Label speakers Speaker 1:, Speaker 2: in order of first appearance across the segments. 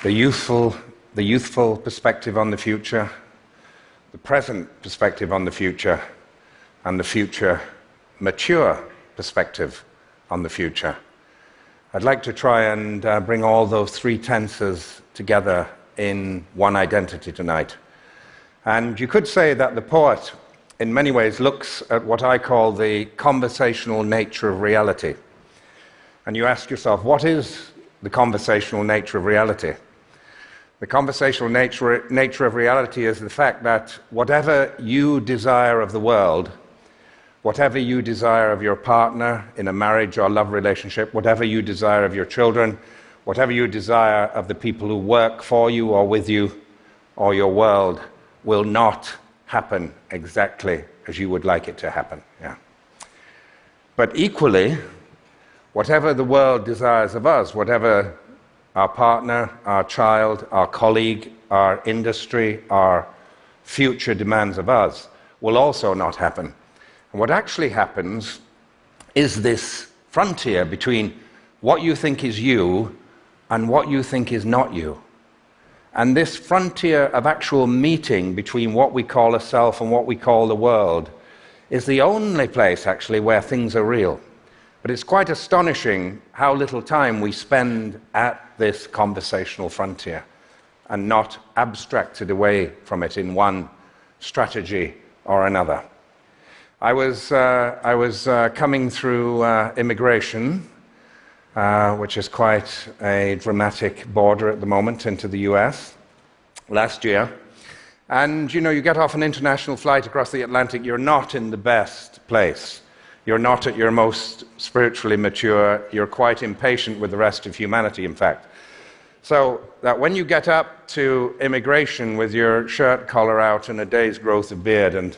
Speaker 1: the youthful perspective on the future, the present perspective on the future, and the future mature perspective on the future. I'd like to try and bring all those three tenses together in one identity tonight. And you could say that the poet, in many ways, looks at what I call the conversational nature of reality. And you ask yourself, what is the conversational nature of reality? The conversational nature of reality is the fact that whatever you desire of the world, whatever you desire of your partner in a marriage or love relationship, whatever you desire of your children, whatever you desire of the people who work for you or with you or your world, will not happen exactly as you would like it to happen. Yeah. But equally, whatever the world desires of us, whatever our partner, our child, our colleague, our industry, our future demands of us, will also not happen. And what actually happens is this frontier between what you think is you and what you think is not you. And this frontier of actual meeting between what we call a self and what we call the world is the only place, actually, where things are real. But it's quite astonishing how little time we spend at this conversational frontier and not abstracted away from it in one strategy or another. I was coming through immigration, which is quite a dramatic border at the moment into the US, last year. And, you know, you get off an international flight across the Atlantic, you're not in the best place. You're not at your most spiritually mature. You're quite impatient with the rest of humanity, in fact. So that when you get up to immigration with your shirt collar out and a day's growth of beard, and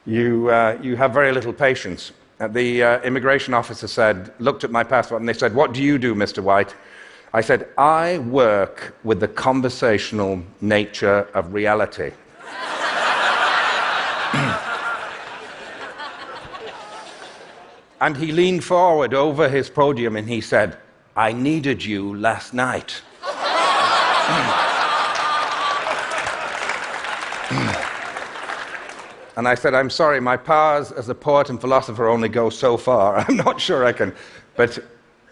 Speaker 1: you have very little patience. The immigration officer looked at my passport and they said, "What do you do, Mr. White?" I said, "I work with the conversational nature of reality." And he leaned forward over his podium and he said, "I needed you last night." And I said, "I'm sorry, my powers as a poet and philosopher only go so far. I'm not sure I can." But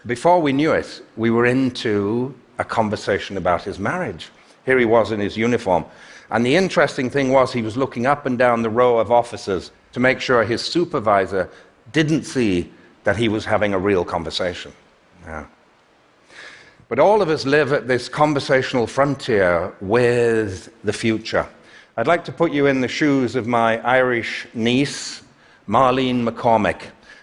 Speaker 1: before we knew it, we were into a conversation about his marriage. Here he was in his uniform. And the interesting thing was he was looking up and down the row of officers to make sure his supervisor didn't see that he was having a real conversation. Yeah. But all of us live at this conversational frontier with the future. I'd like to put you in the shoes of my Irish niece, Marlene McCormick,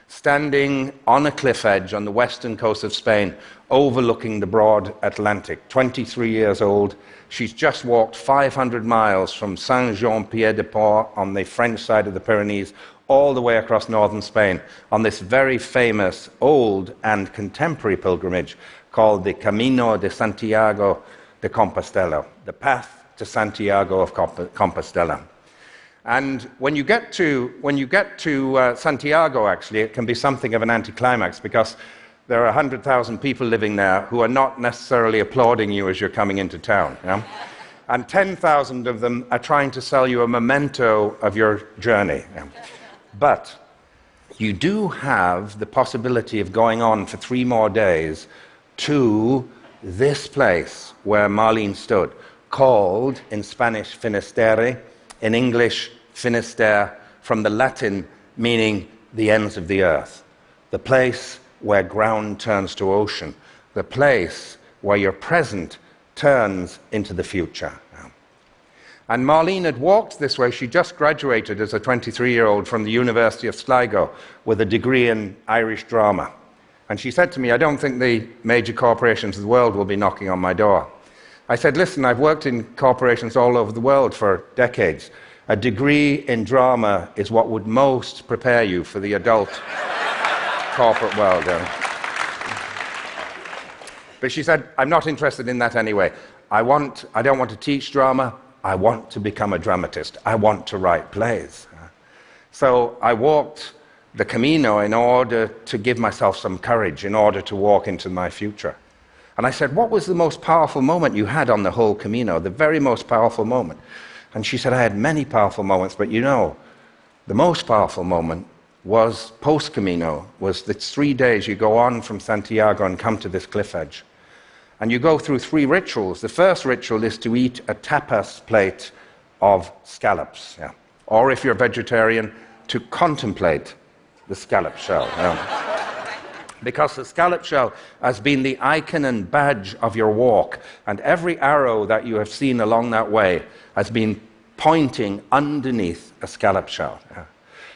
Speaker 1: standing on a cliff edge on the western coast of Spain, overlooking the broad Atlantic, 23 years old. She's just walked 500 miles from Saint-Jean-Pied-de-Port on the French side of the Pyrenees all the way across northern Spain on this very famous old and contemporary pilgrimage called the Camino de Santiago de Compostela, the path to Santiago of Compostela. And when you get to Santiago, actually, it can be something of an anticlimax because there are 100,000 people living there who are not necessarily applauding you as you're coming into town. Yeah? And 10,000 of them are trying to sell you a memento of your journey. Yeah? But you do have the possibility of going on for 3 more days to this place where Marlene stood, called in Spanish Finisterre, in English Finisterre, from the Latin meaning the ends of the earth, the place where ground turns to ocean, the place where your present turns into the future. And Marlene had walked this way. She just graduated as a 23-year-old from the University of Sligo with a degree in Irish drama. And she said to me, "I don't think the major corporations of the world will be knocking on my door." I said, "Listen, I've worked in corporations all over the world for decades. A degree in drama is what would most prepare you for the adult corporate world." But she said, "I'm not interested in that anyway. I don't want to teach drama. I want to become a dramatist. I want to write plays." So I walked the Camino in order to give myself some courage, in order to walk into my future. And I said, what was the most powerful moment you had on the whole Camino, the very most powerful moment? And she said, I had many powerful moments, but you know, the most powerful moment was post-Camino, was the 3 days you go on from Santiago and come to this cliff edge. And you go through 3 rituals. The first ritual is to eat a tapas plate of scallops. Yeah. Or if you're vegetarian, to contemplate the scallop shell. Yeah. Because the scallop shell has been the icon and badge of your walk. And every arrow that you have seen along that way has been pointing underneath a scallop shell. Yeah.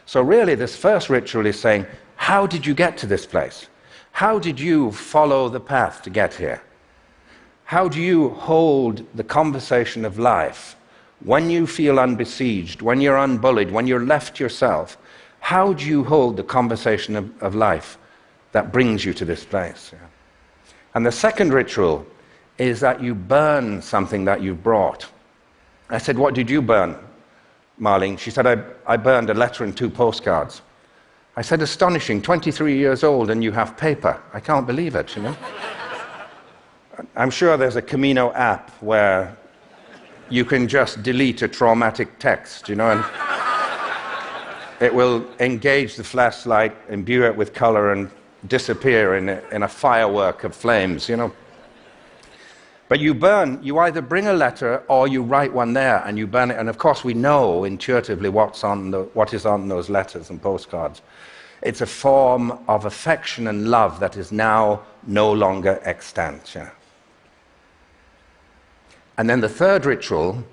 Speaker 1: So really, this first ritual is saying, how did you get to this place? How did you follow the path to get here? How do you hold the conversation of life when you feel unbesieged, when you're unbullied, when you're left yourself? How do you hold the conversation of life that brings you to this place? Yeah. And the second ritual is that you burn something that you brought. I said, what did you burn, Marlene? She said, I burned a letter and 2 postcards. I said, astonishing, 23 years old and you have paper. I can't believe it, you know. I'm sure there's a Camino app where you can just delete a traumatic text, you know, and it will engage the flashlight, imbue it with color, and disappear in a firework of flames, you know. But you either bring a letter or you write one there and you burn it. And of course, we know intuitively what is on those letters and postcards. It's a form of affection and love that is now no longer extant. Yeah. And then the third ritual,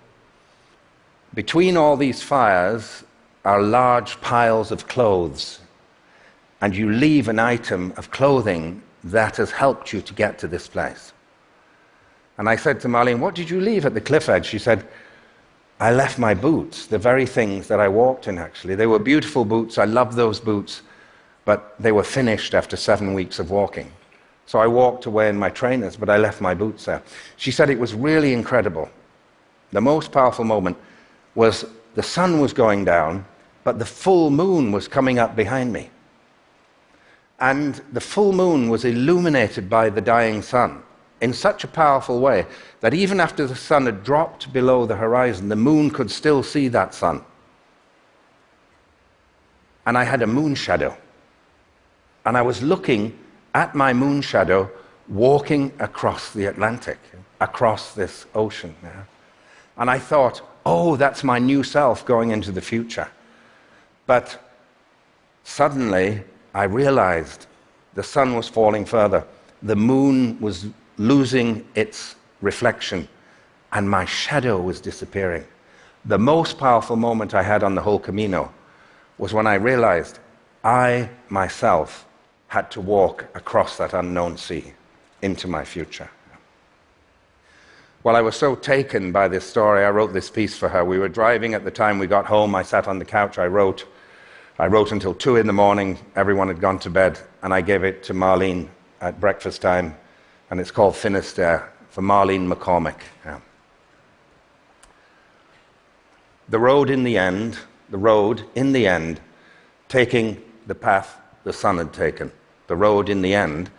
Speaker 1: between all these fires are large piles of clothes. And you leave an item of clothing that has helped you to get to this place. And I said to Marlene, what did you leave at the cliff edge? She said, I left my boots, the very things that I walked in, actually. They were beautiful boots. I loved those boots. But they were finished after 7 weeks of walking. So I walked away in my trainers, but I left my boots there. She said it was really incredible. The most powerful moment was the sun was going down, but the full moon was coming up behind me. And the full moon was illuminated by the dying sun in such a powerful way that even after the sun had dropped below the horizon, the moon could still see that sun. And I had a moon shadow. And I was looking at my moon shadow walking across the Atlantic, across this ocean. Yeah. And I thought, oh, that's my new self going into the future. But suddenly I realized the sun was falling further. The moon was losing its reflection, and my shadow was disappearing. The most powerful moment I had on the whole Camino was when I realized I myself had to walk across that unknown sea into my future. Well, I was so taken by this story, I wrote this piece for her. We were driving at the time we got home. I sat on the couch, I wrote until 2 in the morning. Everyone had gone to bed, and I gave it to Marlene at breakfast time, and it's called Finisterre, for Marlene McCormick. Yeah. The road in the end, taking the path the sun had taken. The road in the end,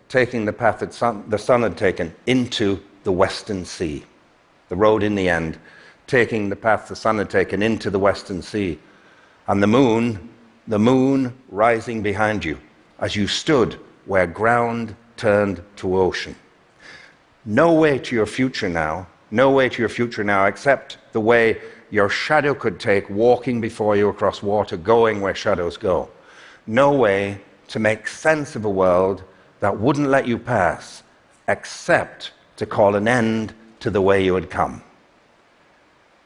Speaker 1: taking the path that the sun had taken into the Western Sea. The road in the end, taking the path the sun had taken into the Western Sea. And the moon rising behind you as you stood where ground turned to ocean. No way to your future now, except the way your shadow could take walking before you across water, going where shadows go. No way to make sense of a world that wouldn't let you pass, except to call an end to the way you had come.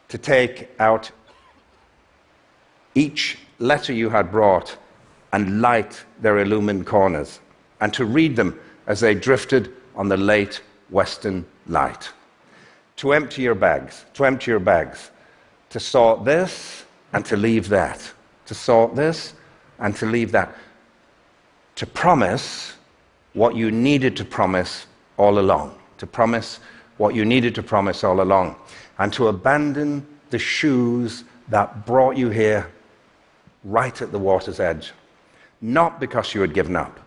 Speaker 1: To take out each letter you had brought and light their illumined corners, and to read them as they drifted on the late western light. To empty your bags, to sort this and to leave that, to sort this and to leave that, to promise what you needed to promise all along, and to abandon the shoes that brought you here right at the water's edge. Not because you had given up,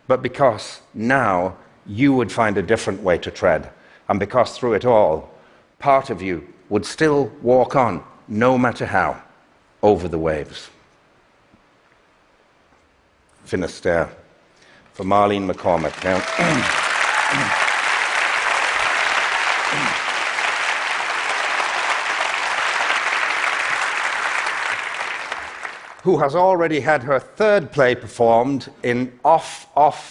Speaker 1: but because now you would find a different way to tread. And because through it all, part of you would still walk on, no matter how, over the waves. Finisterre for Marlene McCormick. Now, who has already had her third play performed in off-Broadway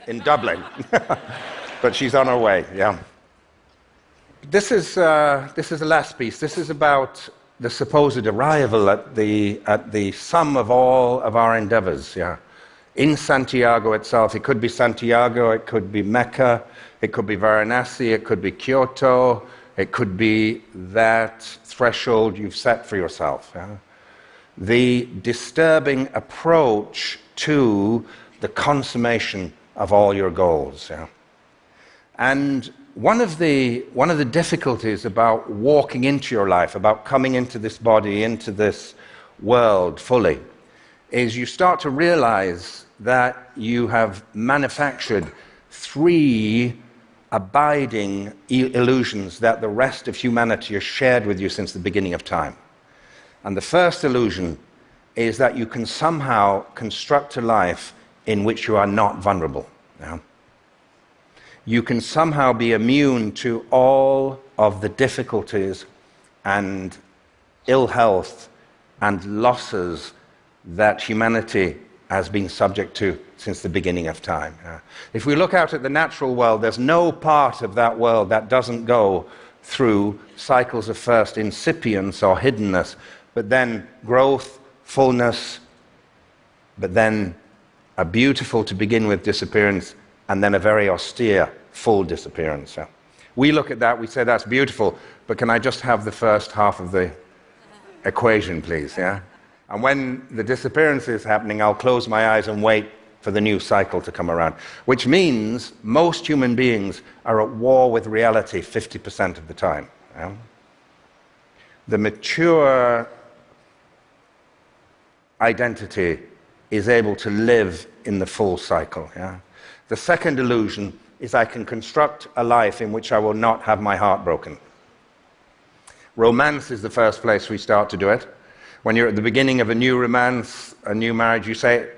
Speaker 1: in Dublin. But she's on her way, yeah. This is the last piece. This is about the supposed arrival at the sum of all of our endeavors, yeah. In Santiago itself. It could be Santiago, it could be Mecca, it could be Varanasi, it could be Kyoto, it could be that threshold you've set for yourself, yeah. The disturbing approach to the consummation of all your goals. Yeah? And one of the difficulties about walking into your life, about coming into this body, into this world fully, is you start to realize that you have manufactured three abiding illusions that the rest of humanity has shared with you since the beginning of time. And the first illusion is that you can somehow construct a life in which you are not vulnerable. Yeah? You can somehow be immune to all of the difficulties and ill health and losses that humanity has been subject to since the beginning of time. Yeah? If we look out at the natural world, there's no part of that world that doesn't go through cycles of first incipience or hiddenness, but then growth, fullness, but then a beautiful to begin with disappearance, and then a very austere full disappearance. Yeah. We look at that, we say that's beautiful, but can I just have the first half of the equation, please? Yeah. And when the disappearance is happening, I'll close my eyes and wait for the new cycle to come around, which means most human beings are at war with reality 50% of the time. Yeah. The mature identity is able to live in the full cycle. Yeah? The second illusion is I can construct a life in which I will not have my heart broken. Romance is the first place we start to do it. When you're at the beginning of a new romance, a new marriage, you say,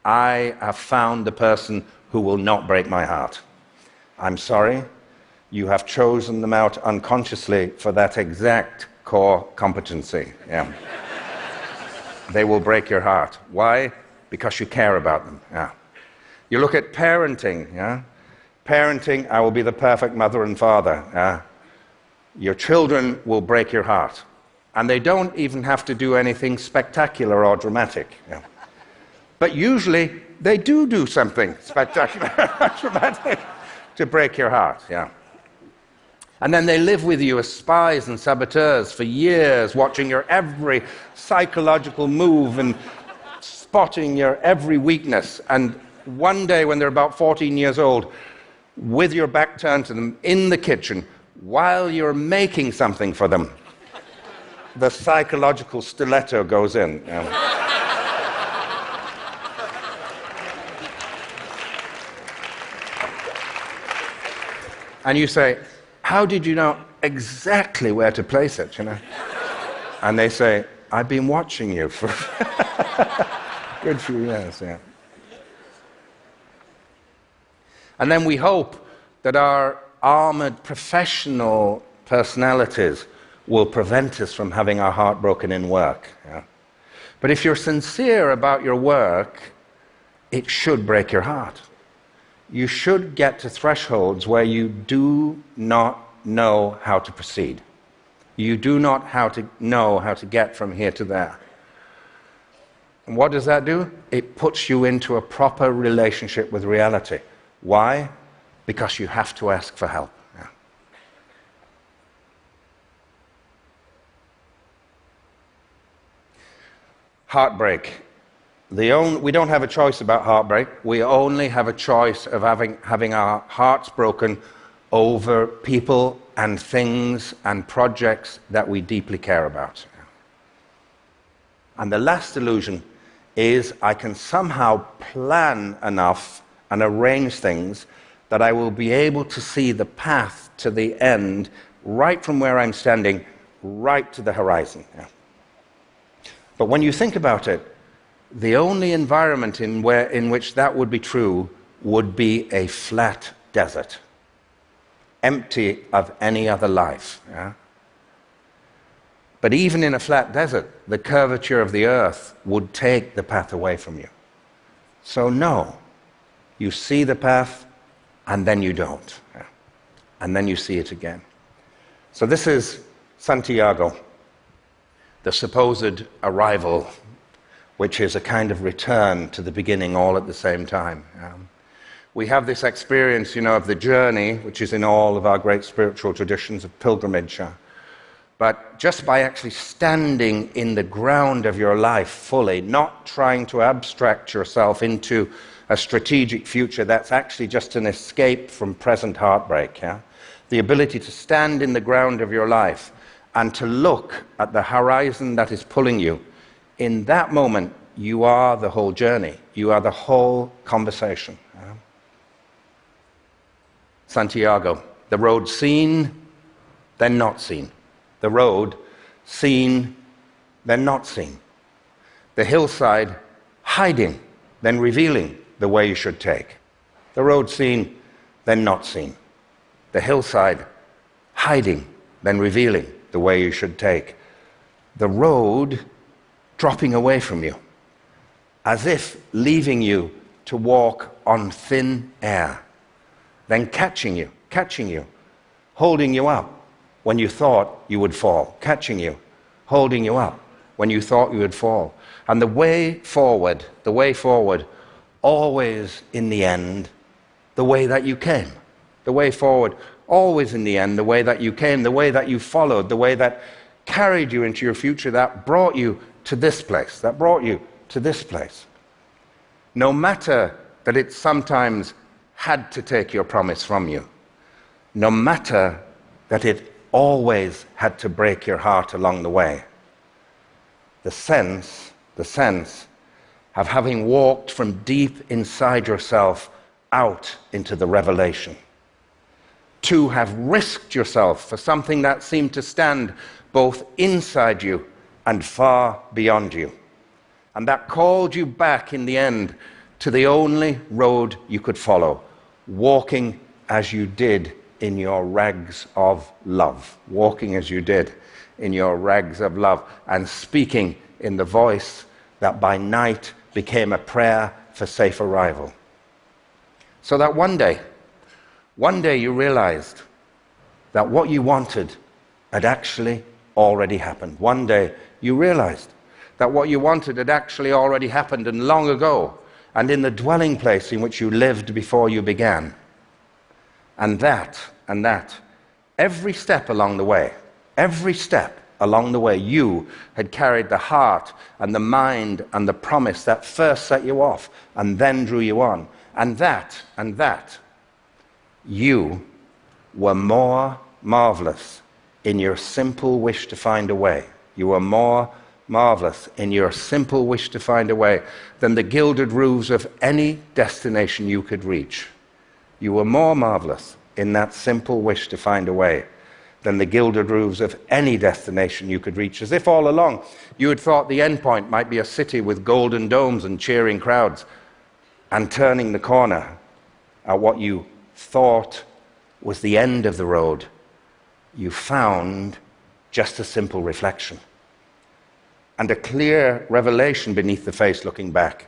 Speaker 1: I have found the person who will not break my heart. I'm sorry, you have chosen them out unconsciously for that exact core competency. Yeah. They will break your heart. Why? Because you care about them. Yeah. You look at parenting. Yeah? Parenting, I will be the perfect mother and father. Yeah? Your children will break your heart. And they don't even have to do anything spectacular or dramatic. Yeah? But usually, they do something spectacular or dramatic to break your heart. Yeah. And then they live with you as spies and saboteurs for years, watching your every psychological move and spotting your every weakness. And one day when they're about 14 years old, with your back turned to them in the kitchen, while you're making something for them, the psychological stiletto goes in. And you say, how did you know exactly where to place it, you know? And they say, I've been watching you for a good few years, yeah. And then we hope that our armored professional personalities will prevent us from having our heart broken in work. Yeah? But if you're sincere about your work, it should break your heart. You should get to thresholds where you do not know how to proceed. You do not know how to get from here to there. And what does that do? It puts you into a proper relationship with reality. Why? Because you have to ask for help. Yeah. Heartbreak. We don't have a choice about heartbreak. We only have a choice of having our hearts broken over people and things and projects that we deeply care about. And the last illusion is I can somehow plan enough and arrange things that I will be able to see the path to the end right from where I'm standing, right to the horizon. Yeah. But when you think about it, the only environment in which that would be true would be a flat desert, empty of any other life. Yeah? But even in a flat desert, the curvature of the earth would take the path away from you. So no, you see the path, and then you don't. Yeah? And then you see it again. So this is Santiago, the supposed arrival, which is a kind of return to the beginning all at the same time. We have this experience, of the journey, which is in all of our great spiritual traditions of pilgrimage. But just by actually standing in the ground of your life fully, not trying to abstract yourself into a strategic future that's actually just an escape from present heartbreak, the ability to stand in the ground of your life and to look at the horizon that is pulling you, in that moment, you are the whole journey. You are the whole conversation. Santiago, the road seen, then not seen. The road seen, then not seen. The hillside hiding, then revealing the way you should take. The road seen, then not seen. The hillside hiding, then revealing the way you should take. The road dropping away from you, as if leaving you to walk on thin air, then catching you, holding you up when you thought you would fall, catching you, holding you up when you thought you would fall. And the way forward, always in the end, the way that you came. The way forward, always in the end, the way that you came, the way that you followed, the way that carried you into your future, that brought you to this place, No matter that it sometimes had to take your promise from you, no matter that it always had to break your heart along the way, the sense of having walked from deep inside yourself out into the revelation, to have risked yourself for something that seemed to stand both inside you and far beyond you, and that called you back in the end to the only road you could follow, walking as you did in your rags of love, and speaking in the voice that by night became a prayer for safe arrival. So that one day you realized that what you wanted had actually already happened. One day you realized that what you wanted had actually already happened, and long ago, and in the dwelling place in which you lived before you began. And that, every step along the way, you had carried the heart and the mind and the promise that first set you off and then drew you on. And that, you were more marvelous in your simple wish to find a way. You were more marvelous in your simple wish to find a way than the gilded roofs of any destination you could reach. You were more marvelous in that simple wish to find a way than the gilded roofs of any destination you could reach, as if all along you had thought the end point might be a city with golden domes and cheering crowds, and turning the corner at what you thought was the end of the road, you found just a simple reflection and a clear revelation beneath the face looking back,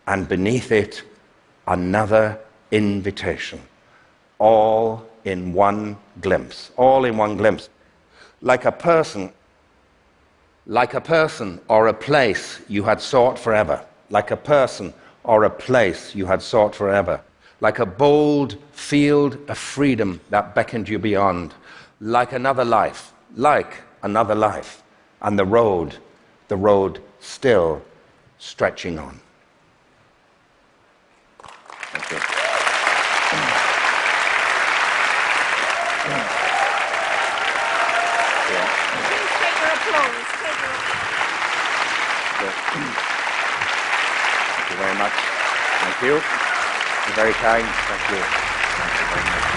Speaker 1: and beneath it another invitation, all in one glimpse, like a person or a place you had sought forever, like a bold field of freedom that beckoned you beyond, like another life, and the road still stretching on. Thank you. Thank you very much. Thank you. You're very kind. Thank you. Thank you very much.